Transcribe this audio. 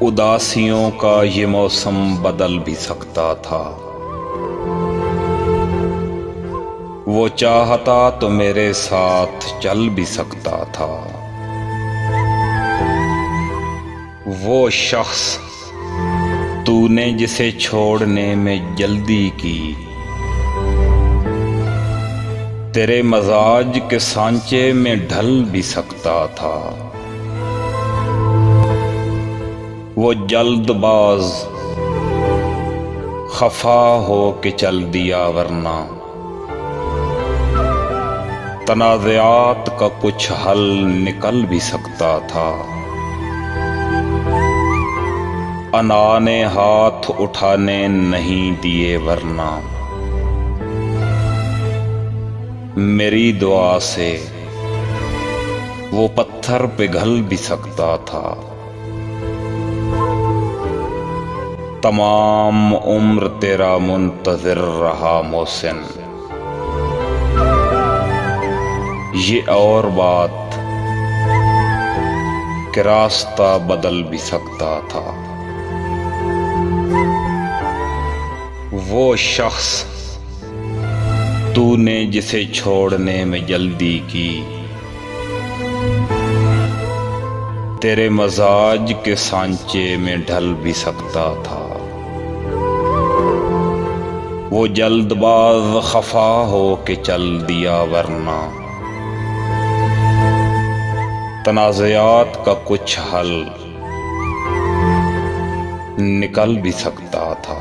उदासियों का ये मौसम बदल भी सकता था। वो चाहता तो मेरे साथ चल भी सकता था। वो शख्स तूने जिसे छोड़ने में जल्दी की, तेरे मजाज के सांचे में ढल भी सकता था। वो जल्दबाज खफा हो के चल दिया, वरना तनाज़ात का कुछ हल निकल भी सकता था। अना ने हाथ उठाने नहीं दिए, वरना मेरी दुआ से वो पत्थर पिघल भी सकता था। तमाम उम्र तेरा मुंतज़िर रहा मोहसिन, ये और बात कि रास्ता बदल भी सकता था। वो शख्स तूने जिसे छोड़ने में जल्दी की, तेरे मजाज के सांचे में ढल भी सकता था। वो जल्दबाज खफा हो के चल दिया, वरना तनाज़ात का कुछ हल निकल भी सकता था।